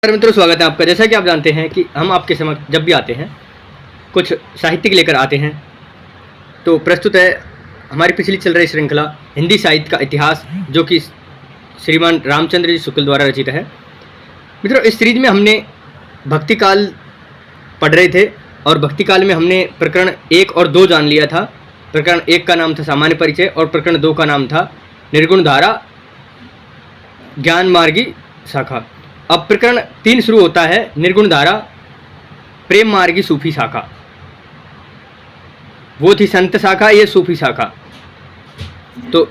मित्रों, स्वागत है आपका। जैसा कि आप जानते हैं कि हम आपके समक्ष जब भी आते हैं कुछ साहित्यिक लेकर आते हैं, तो प्रस्तुत है हमारी पिछली चल रही श्रृंखला हिंदी साहित्य का इतिहास, जो कि श्रीमान रामचंद्र जी शुक्ल द्वारा रचित है। मित्रों, इस सीरीज में हमने भक्ति काल पढ़ रहे थे और भक्ति काल में हमने प्रकरण 1 और 2 जान लिया था। प्रकरण 1 का नाम था सामान्य परिचय और प्रकरण 2 का नाम था निर्गुण धारा ज्ञान मार्गी शाखा। अब प्रकरण 3 शुरू होता है, निर्गुण धारा प्रेम मार्गी सूफी शाखा। वो थी संत शाखा, ये सूफी शाखा। तो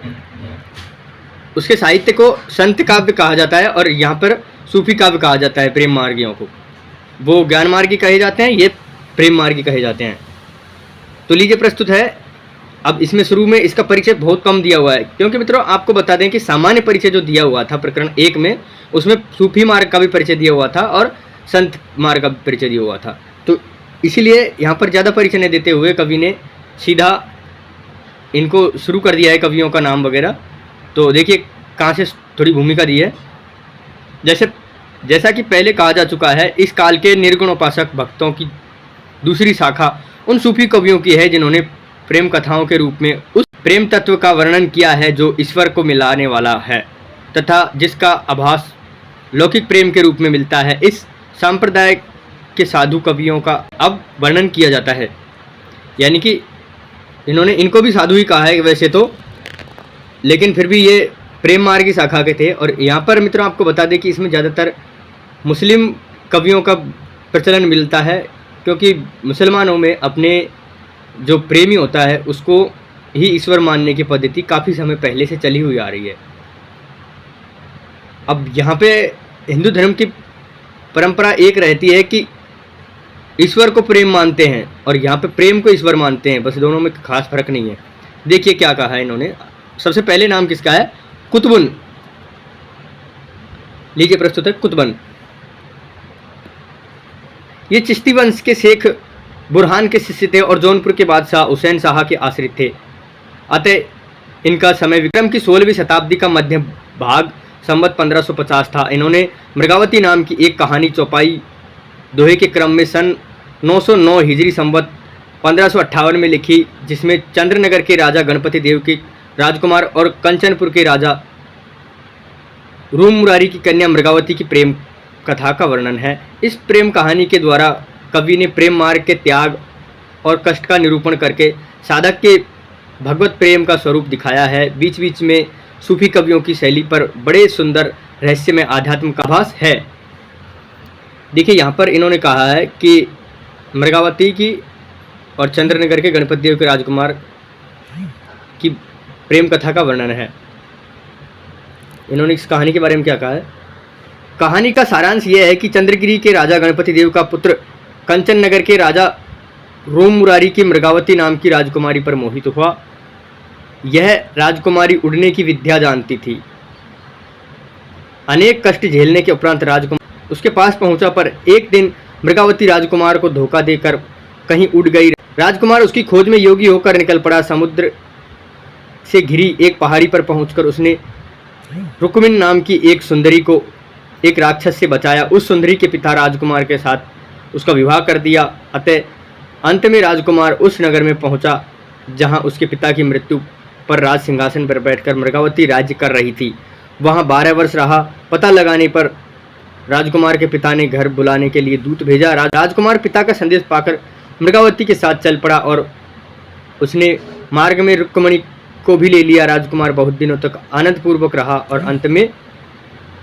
उसके साहित्य को संत काव्य कहा जाता है और यहाँ पर सूफी काव्य कहा जाता है। प्रेम मार्गियों को वो ज्ञान मार्गी कहे जाते हैं, ये प्रेम मार्गी कहे जाते हैं। तो लीजिए प्रस्तुत है। अब इसमें शुरू में इसका परिचय बहुत कम दिया हुआ है, क्योंकि मित्रों आपको बता दें कि सामान्य परिचय जो दिया हुआ था प्रकरण 1 में, उसमें सूफी मार्ग का भी परिचय दिया हुआ था और संत मार्ग का भी परिचय दिया हुआ था। तो इसीलिए यहाँ पर ज़्यादा परिचय नहीं देते हुए कवि ने सीधा इनको शुरू कर दिया है, कवियों का नाम वगैरह। तो देखिए कहाँ से थोड़ी भूमिका दी है। जैसा कि पहले कहा जा चुका है, इस काल के निर्गुण उपासक भक्तों की दूसरी शाखा उन सूफी कवियों की है जिन्होंने प्रेम कथाओं के रूप में उस प्रेम तत्व का वर्णन किया है जो ईश्वर को मिलाने वाला है तथा जिसका आभास लौकिक प्रेम के रूप में मिलता है। इस सांप्रदाय के साधु कवियों का अब वर्णन किया जाता है, यानी कि इन्होंने इनको भी साधु ही कहा है वैसे तो, लेकिन फिर भी ये प्रेम मार्ग की शाखा के थे। और यहाँ पर मित्रों आपको बता दें कि इसमें ज़्यादातर मुस्लिम कवियों का प्रचलन मिलता है, क्योंकि मुसलमानों में अपने जो प्रेमी होता है उसको ही ईश्वर मानने की पद्धति काफ़ी समय पहले से चली हुई आ रही है। अब यहाँ पे हिंदू धर्म की परंपरा एक रहती है कि ईश्वर को प्रेम मानते हैं और यहाँ पे प्रेम को ईश्वर मानते हैं, बस दोनों में खास फर्क नहीं है। देखिए क्या कहा है इन्होंने। सबसे पहले नाम किसका है? कुतुबुन। लीजिए प्रस्तुत है कुतुबन। ये चिश्ती वंश के शेख बुरहान के शिष्य थे और जौनपुर के बादशाह हुसैन शाह के आश्रित थे। अतः इनका समय विक्रम की 16वीं शताब्दी का मध्य भाग संवत 1550 था। इन्होंने मृगावती नाम की एक कहानी चौपाई दोहे के क्रम में सन 909 हिजरी संवत 1558 में लिखी, जिसमें चंद्रनगर के राजा गणपति देव के राजकुमार और कंचनपुर के राजा रूम मुरारी की कन्या मृगावती की प्रेम कथा का वर्णन है। इस प्रेम कहानी के द्वारा कवि ने प्रेम मार्ग के त्याग और कष्ट का निरूपण करके साधक के भगवत प्रेम का स्वरूप दिखाया है। बीच बीच में सूफी कवियों की शैली पर बड़े सुंदर रहस्य में आध्यात्म का आभास है। देखिए यहाँ पर इन्होंने कहा है कि मृगावती की और चंद्रनगर के गणपति देव के राजकुमार की प्रेम कथा का वर्णन है। इन्होंने इस कहानी के बारे में क्या कहा है? कहानी का सारांश यह है कि चंद्रगिरी के राजा गणपति देव का पुत्र कंचन नगर के राजा रोम मुरारी की मृगावती नाम की राजकुमारी पर मोहित हुआ। यह राजकुमारी उड़ने की विद्या जानती थी। अनेक कष्ट झेलने के उपरांत राजकुमार उसके पास पहुंचा, पर एक दिन मृगावती राजकुमार को धोखा देकर कहीं उड़ गई। राजकुमार उसकी खोज में योगी होकर निकल पड़ा। समुद्र से घिरी एक पहाड़ी पर पहुंचकर उसने रुक्मिन नाम की एक सुंदरी को एक राक्षस से बचाया। उस सुंदरी के पिता राजकुमार के साथ उसका विवाह कर दिया। अतः अंत में राजकुमार उस नगर में पहुंचा जहां उसके पिता की मृत्यु पर राज सिंहासन पर बैठकर मृगावती राज्य कर रही थी। वहां 12 वर्ष रहा। पता लगाने पर राजकुमार के पिता ने घर बुलाने के लिए दूत भेजा। राजकुमार पिता का संदेश पाकर मृगावती के साथ चल पड़ा और उसने मार्ग में रुक्मणी को भी ले लिया। राजकुमार बहुत दिनों तक आनंदपूर्वक रहा और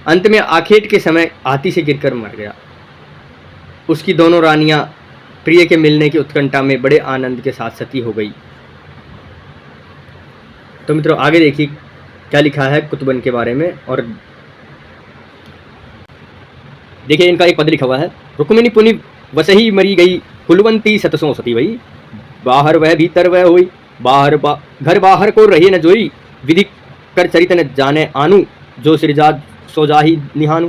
अंत में आखेट के समय हाथी से गिरकर मर गया। उसकी दोनों रानियां प्रिय के मिलने की उत्कंठा में बड़े आनंद के साथ सती हो गई। तो मित्रों आगे देखिए क्या लिखा है कुतुबन के बारे में। और देखिए इनका एक पद लिखा हुआ है। रुक्मिणी पुनि वसही मरी गई, फुलवंती सतसों सती वही। बाहर वह भीतर वह हुई, घर बाहर को रहे न जोई। विधि कर चरित न जाने आनु, जो सृजा सो जाही निहानु।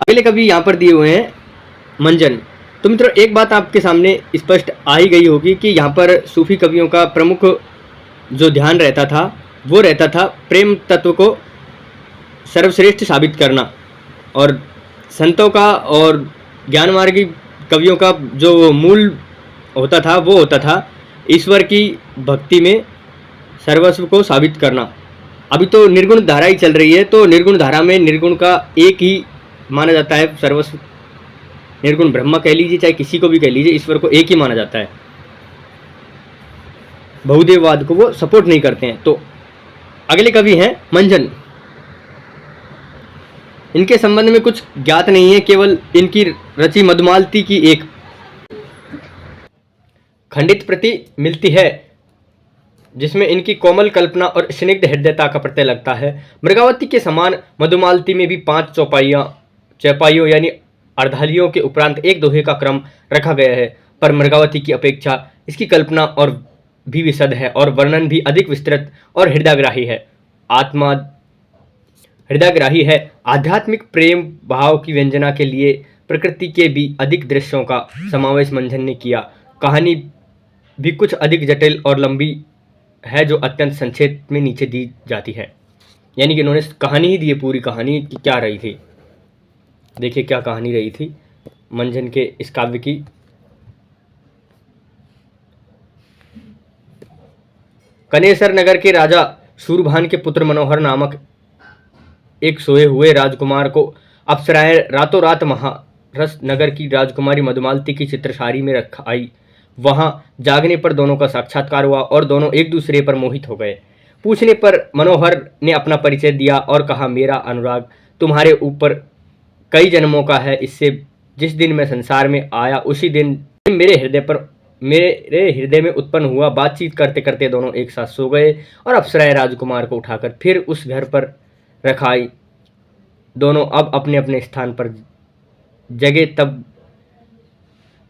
अगले कवि यहाँ पर दिए हुए हैं मंजन। तो मित्रों एक बात आपके सामने स्पष्ट आ ही गई होगी कि यहाँ पर सूफी कवियों का प्रमुख जो ध्यान रहता था वो रहता था प्रेम तत्व को सर्वश्रेष्ठ साबित करना और संतों का और ज्ञानमार्गी कवियों का जो मूल होता था वो होता था ईश्वर की भक्ति में सर्वस्व को साबित करना। अभी तो निर्गुण धारा ही चल रही है, तो निर्गुण धारा में निर्गुण का एक ही माना जाता है सर्वस्व। निर्गुण ब्रह्मा कह लीजिए, चाहे किसी को भी कह लीजिए, ईश्वर को एक ही माना जाता है। बहुदेववाद को वो सपोर्ट नहीं करते हैं। तो अगले कवि हैं मंजन। इनके संबंध में कुछ ज्ञात नहीं है, केवल इनकी रची मधुमालती की एक खंडित प्रति मिलती है जिसमें इनकी कोमल कल्पना और स्निग्ध हृदयता का प्रत्यय लगता है। मृगावती के समान मधुमालती में भी 5 चौपाइयों यानी अर्धालियों के उपरांत एक दोहे का क्रम रखा गया है, पर मृगावती की अपेक्षा इसकी कल्पना और भी विशद है और वर्णन भी अधिक विस्तृत और हृदयग्राही है। आध्यात्मिक प्रेम भाव की व्यंजना के लिए प्रकृति के भी अधिक दृश्यों का समावेश मंजन ने किया। कहानी भी कुछ अधिक जटिल और लंबी है जो अत्यंत संक्षेप में नीचे दी जाती है। यानी कि इन्होंने कहानी ही दी है, पूरी कहानी की क्या रही थी। देखिए क्या कहानी रही थी मंजन के इस काव्य की। कनेसर नगर के राजा सूरभान के पुत्र मनोहर नामक एक सोए हुए राजकुमार को अप्सराएं रातों रात महारस नगर की राजकुमारी मधुमालती की चित्रसारी में रख आई। वहां जागने पर दोनों का साक्षात्कार हुआ और दोनों एक दूसरे पर मोहित हो गए। पूछने पर मनोहर ने अपना परिचय दिया और कहा, मेरा अनुराग तुम्हारे ऊपर कई जन्मों का है। इससे जिस दिन मैं संसार में आया उसी दिन मेरे हृदय में उत्पन्न हुआ। बातचीत करते करते दोनों एक साथ सो गए और अप्सराएं राजकुमार को उठाकर फिर उस घर पर रखाई। दोनों अब अपने अपने स्थान पर जगे। तब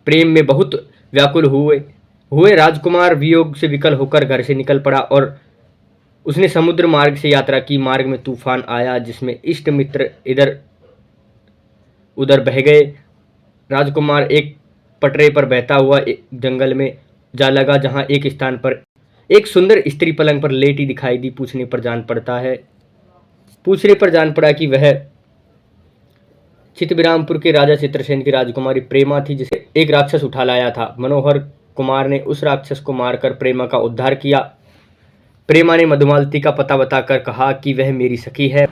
प्रेम में बहुत व्याकुल हुए राजकुमार वियोग से विकल होकर घर से निकल पड़ा और उसने समुद्र मार्ग से यात्रा की। मार्ग में तूफान आया जिसमें इष्ट मित्र इधर उधर बह गए। राजकुमार एक पटरे पर बहता हुआ एक जंगल में जा लगा जहां एक स्थान पर एक सुंदर स्त्री पलंग पर लेटी दिखाई दी। पूछने पर जान पड़ा कि वह चितबिरामपुर के राजा चित्रसेन की राजकुमारी प्रेमा थी, जिसे एक राक्षस उठा लाया था। मनोहर कुमार ने उस राक्षस को मारकर प्रेमा का उद्धार किया। प्रेमा ने मधुमालती का पता बताकर कहा कि वह मेरी सखी है,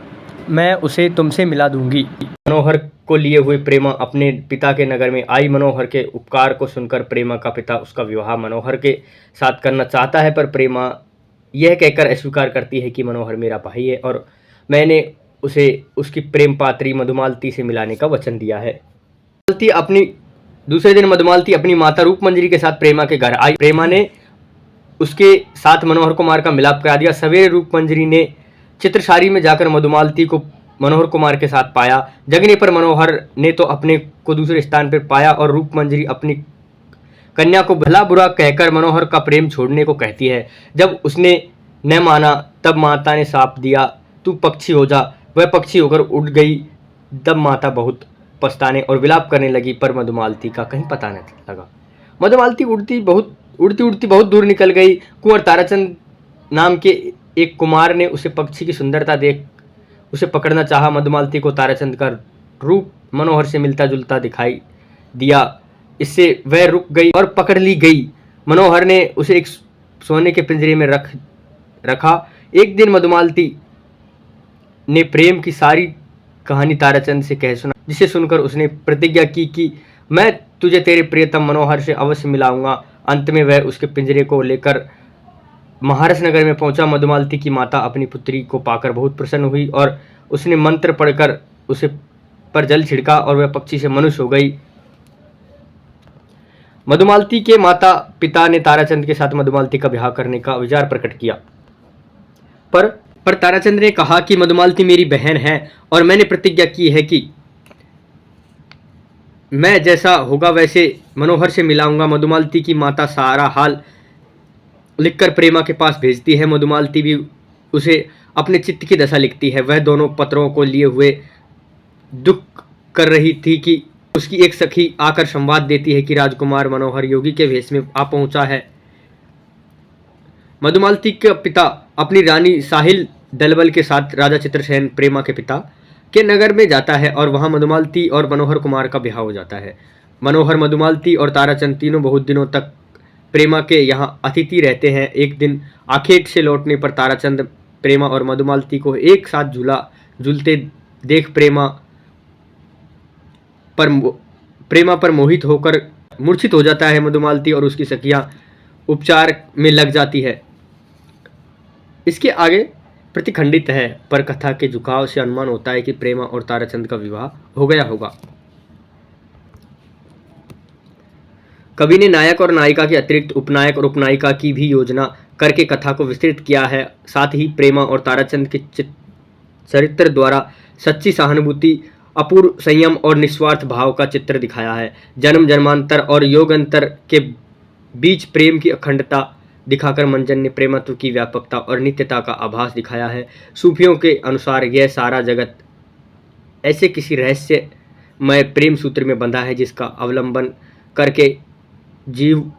मैं उसे तुमसे मिला दूंगी। मनोहर को लिए हुए प्रेमा अपने पिता के नगर में आई। मनोहर के उपकार को सुनकर प्रेमा का पिता उसका विवाह मनोहर के साथ करना चाहता है, पर प्रेमा यह कहकर अस्वीकार करती है कि मनोहर मेरा भाई है और मैंने उसे उसकी प्रेम पात्री मधुमालती से मिलाने का वचन दिया है। दूसरे दिन मधुमालती अपनी माता रूपमंजरी के साथ प्रेमा के घर आई। प्रेमा ने उसके साथ मनोहर कुमार का मिलाप करा दिया। सवेरे रूपमंजरी ने चित्रसारी में जाकर मधुमालती को मनोहर कुमार के साथ पाया। जगने पर मनोहर ने तो अपने को दूसरे स्थान पर पाया और रूपमंजरी अपनी कन्या को भला बुरा कहकर मनोहर का प्रेम छोड़ने को कहती है। जब उसने न माना तब माता ने शाप दिया, तू पक्षी हो जा। वह पक्षी होकर उड़ गई। तब माता बहुत पछताने और विलाप करने लगी, पर मधुमालती का कहीं पता न लगा। मधुमालती उड़ती उड़ती बहुत दूर निकल गई। कुंवर ताराचंद नाम के एक कुमार ने उसे पक्षी की सुंदरता देख उसे पकड़ना चाहा। मधुमालती को ताराचंद का रूप मनोहर से मिलता जुलता दिखाई दिया। इससे वह रुक गई और पकड़ ली गई। मनोहर ने उसे एक सोने के पिंजरे में रखा। एक दिन मधुमालती ने प्रेम की सारी कहानी ताराचंद से कह सुना, जिसे सुनकर उसने प्रतिज्ञा की कि मैं तुझे तेरे प्रियतम मनोहर से अवश्य मिलाऊंगा। अंत में वह उसके पिंजरे को लेकर महारस नगर में पहुंचा। मधुमालती की माता अपनी पुत्री को पाकर बहुत प्रसन्न हुई और उसने मंत्र पढ़कर उसे पर जल छिड़का और वह पक्षी से मनुष्य हो गई। मधुमालती के माता पिता ने ताराचंद के साथ मधुमालती का विवाह करने का विचार प्रकट किया, पर ताराचंद ने कहा कि मधुमालती मेरी बहन है और मैंने प्रतिज्ञा की है कि मैं जैसा होगा वैसे मनोहर से मिलाऊंगा। मधुमालती की माता सारा हाल लिखकर प्रेमा के पास भेजती है। मधुमालती भी उसे अपने चित्त की दशा लिखती है। वह दोनों पत्रों को लिए हुए दुख कर रही थी कि उसकी एक सखी आकर संवाद देती है कि राजकुमार मनोहर योगी के वेश में आ पहुंचा है। मधुमालती के पिता अपनी रानी साहिल दलबल के साथ राजा चित्रसेन प्रेमा के पिता के नगर में जाता है और वहाँ मधुमालती और मनोहर कुमार का ब्याह हो जाता है। मनोहर, मधुमालती और ताराचंद तीनों बहुत दिनों तक प्रेमा के यहाँ अतिथि रहते हैं। एक दिन आखेट से लौटने पर ताराचंद प्रेमा और मधुमालती को एक साथ झूलते देख प्रेमा पर मोहित होकर मूर्छित हो जाता है। मधुमालती और उसकी सखियां उपचार में लग जाती है। इसके आगे प्रतिखंडित है, पर कथा के झुकाव से अनुमान होता है कि प्रेमा और ताराचंद का विवाह हो गया होगा। कवि ने नायक और नायिका के अतिरिक्त उपनायक और उपनायिका की भी योजना करके कथा को विस्तृत किया है। साथ ही प्रेमा और ताराचंद के चरित्र द्वारा सच्ची सहानुभूति, अपूर्व संयम और निस्वार्थ भाव का चित्र दिखाया है। जन्म जन्मांतर और योगांतर के बीच प्रेम की अखंडता दिखाकर मंजन ने प्रेमत्व की व्यापकता और नित्यता का आभास दिखाया है। सूफियों के अनुसार यह सारा जगत ऐसे किसी रहस्यमय प्रेम सूत्र में बंधा है जिसका अवलंबन करके जीव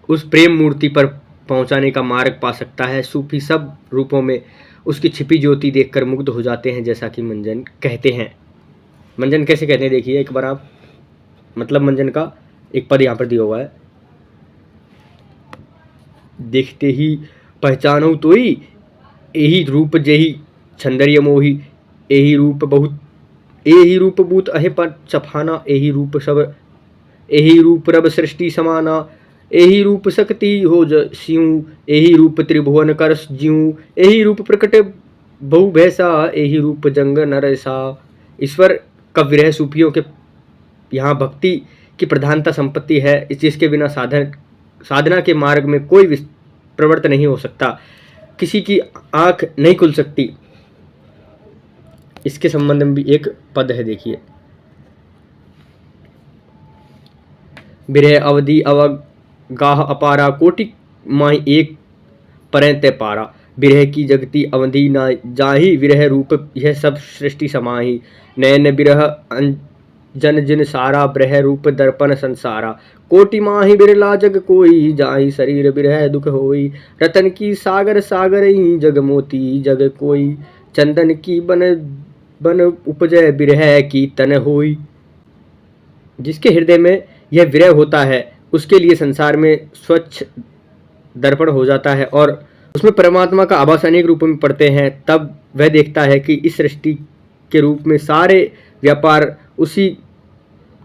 उस प्रेम मूर्ति पर पहुंचाने का मार्ग पा सकता है। सूफी सब रूपों में उसकी छिपी ज्योति देखकर मुग्ध हो जाते हैं, जैसा कि मंजन कहते हैं। मंजन कैसे कहते हैं देखिए एक बार आप, मतलब मंजन का एक पद यहाँ पर दिया हुआ है। देखते ही पहचानो तोई, यही रूप जेही छंदरिय मोही, यही रूप बूत अहे पर सफाना, यही रूप रब सृष्टि समाना, यही रूप शक्ति हो सिंह, यही रूप त्रिभुवन कर ज्यूं, यही रूप प्रकट बहु भैसा, यही रूप जंग नरसा। ईश्वर का विरह सूफियों के यहाँ भक्ति की प्रधानता संपत्ति है, जिसके बिना साधना के मार्ग में कोई प्रवृत्त नहीं हो सकता, किसी की आंख नहीं खुल सकती। इसके संबंध में भी एक पद है, देखिए। विरह अवधि अवगाह अपारा, कोटि माही एक परंत पारा, विरह की जगती अवधि ना जाही, विरह रूप यह सब सृष्टि समाही, नयन विरह जन जिन सारा, ब्रह रूप दर्पण संसारा, कोटि माही बिरला जग कोई, जाही शरीर बिरह दुख होई, रतन की सागर सागरई, जग मोती जग कोई, चंदन की बन उपजय बिरह की तन होई। जिसके हृदय में यह विरह होता है उसके लिए संसार में स्वच्छ दर्पण हो जाता है और उसमें परमात्मा का आभास अनेक रूपों में पड़ते हैं। तब वह देखता है कि इस सृष्टि के रूप में सारे व्यापार उसी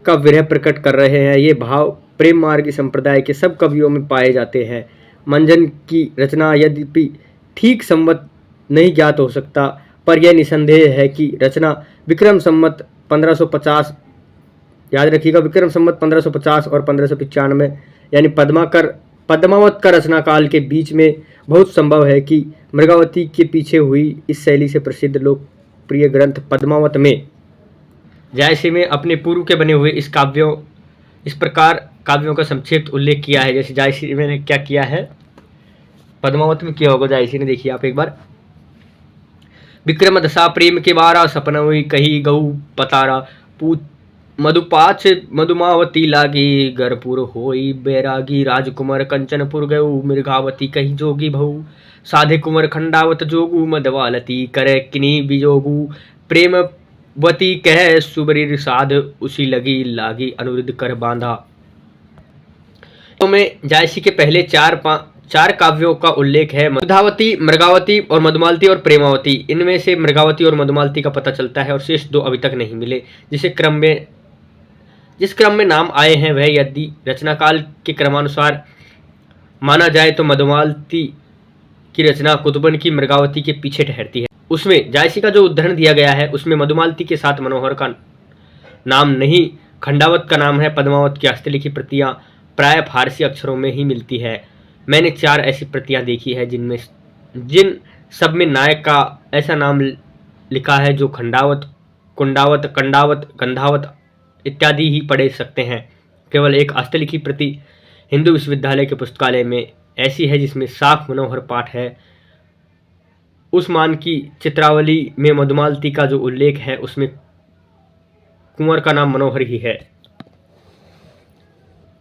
का विरह प्रकट कर रहे हैं। ये भाव प्रेम मार्गी संप्रदाय के सब कवियों में पाए जाते हैं। मंजन की रचना यद्यपि ठीक संवत नहीं ज्ञात हो सकता, पर यह निसंदेह है कि रचना विक्रम संवत 1550, याद रखिएगा, विक्रम संवत 1550 और 1595 यानी पद्मावत का रचना काल के बीच में बहुत संभव है कि मृगावती के पीछे हुई इस शैली से प्रसिद्ध लोकप्रिय ग्रंथ पद्मावत में जायसी में अपने पूर्व के बने हुए इस प्रकार काव्यों का संक्षिप्त उल्लेख किया है। जैसे जायसी में ने क्या किया है, पद्मावत में किया होगा जायसी ने, देखिए आप एक बार। विक्रम दशा प्रेम के बारा, सपन हुई कही गऊ पतारा, पूत मधुपाच मधुमावती लागी, गरपुर होई बैरागी, राजकुमार कंचनपुर गऊ, मृगावती कही जोगी भऊ, साधे कुंवर खंडावत जोगू, मधवालती करे किनी बिजोगू, प्रेमवती कह सुबरीर साध, उसी लागी अनुरुद्ध कर बांधा। तो में जायसी के पहले चार काव्यों का उल्लेख है, मधुधावती, मृगावती और मधुमालती और प्रेमावती। इनमें से मृगावती और मधुमालती का पता चलता है और शेष दो अभी तक नहीं मिले। जिस क्रम में नाम आए हैं वह यदि रचनाकाल के क्रमानुसार माना जाए तो मधुमालती की रचना कुतुबन की मृगावती के पीछे ठहरती है। उसमें जायसी का जो उद्धरण दिया गया है उसमें मधुमालती के साथ मनोहर का नाम नहीं, खंडावत का नाम है। पद्मावत की हस्तलिखित प्रतियां प्राय फारसी अक्षरों में ही मिलती है। मैंने 4 ऐसी प्रतियां देखी है जिन सब में नायक का ऐसा नाम लिखा है जो खंडावत, कुंडावत, कंडावत, गंधावत इत्यादि ही पढ़ सकते हैं। केवल एक हस्तलिखित प्रति हिंदू विश्वविद्यालय के पुस्तकालय में ऐसी है जिसमें साफ मनोहर पाठ है। उस्मान की चित्रावली में मधुमालती का जो उल्लेख है उसमें कुंवर का नाम मनोहर ही है।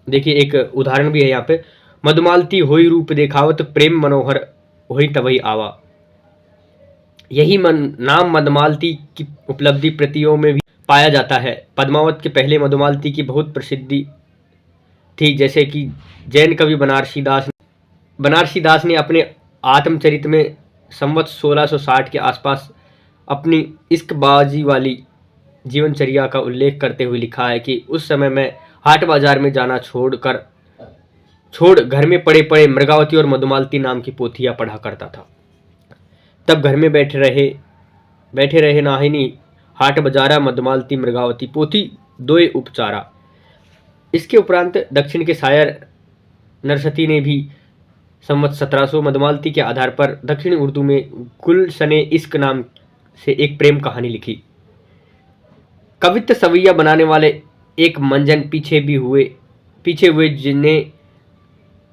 देखिए एक उदाहरण भी है यहाँ पे, मधुमालती होई रूप देखावत, प्रेम मनोहर होई तवई आवा। यही नाम मधुमालती की उपलब्धि प्रतियों में भी पाया जाता है। पद्मावत के पहले मधुमालती की बहुत प्रसिद्धि थी, जैसे कि जैन कवि बनारसी दास ने अपने आत्मचरित में संवत 1660 के आसपास अपनी इश्कबाजी वाली जीवनचर्या का उल्लेख करते हुए लिखा है कि उस समय मैं हाट बाजार में जाना छोड़ घर में पड़े पड़े मृगावती और मधुमालती नाम की पोथियां पढ़ा करता था। तब घर में बैठे रहे नाहिनी हाट बाजारा मधुमालती मृगावती पोथी दोए उपचारा। इसके उपरांत दक्षिण के शायर नरसती ने भी संवत 1700 मधुमालती के आधार पर दक्षिणी उर्दू में गुलशने इश्क नाम से एक प्रेम कहानी लिखी। कवित्व सवैया बनाने वाले एक मंजन पीछे हुए जिन्हें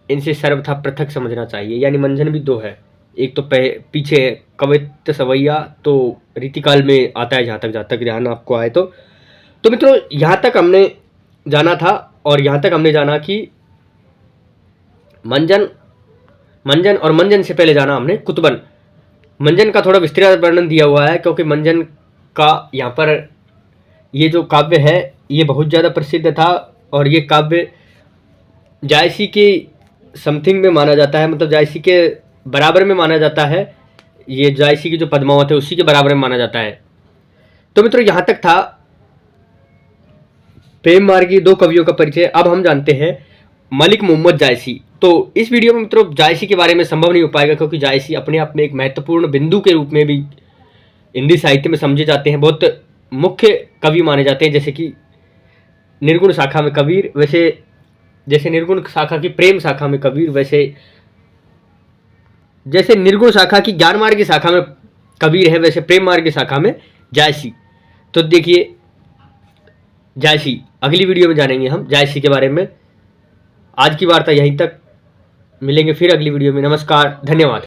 इनसे सर्वथा पृथक समझना चाहिए। यानी मंजन भी दो है, एक तो पीछे है कवित्व सवैया, तो रीतिकाल में आता है जहाँ तक ध्यान आपको आए तो मित्रों यहाँ तक हमने जाना था। और यहाँ तक हमने जाना कि मंजन और मंजन से पहले जाना हमने कुतुबन। मंजन का थोड़ा विस्तृत वर्णन दिया हुआ है, क्योंकि मंजन का यहाँ पर ये जो काव्य है ये बहुत ज़्यादा प्रसिद्ध था और ये काव्य जायसी के समथिंग में माना जाता है, मतलब जायसी के बराबर में माना जाता है। ये जायसी की जो पद्मावत है उसी के बराबर में माना जाता है। तो मित्रों यहाँ तक था प्रेम मार्गी दो कवियों का परिचय। अब हम जानते हैं मलिक मोहम्मद जायसी। तो इस वीडियो में मित्रों जायसी के बारे में संभव नहीं हो पाएगा, क्योंकि जायसी अपने आप में एक महत्वपूर्ण बिंदु के रूप में भी हिंदी साहित्य में समझे जाते हैं, बहुत मुख्य कवि माने जाते हैं। जैसे कि निर्गुण शाखा में कबीर, वैसे जैसे निर्गुण शाखा की प्रेम शाखा में कबीर, वैसे जैसे निर्गुण शाखा की ज्ञान मार्ग की शाखा में कबीर है, वैसे प्रेम मार्ग की शाखा में जायसी। तो देखिए जायसी अगली वीडियो में जानेंगे हम जायसी के बारे में। आज की वार्ता यहीं तक, मिलेंगे फिर अगली वीडियो में। नमस्कार, धन्यवाद।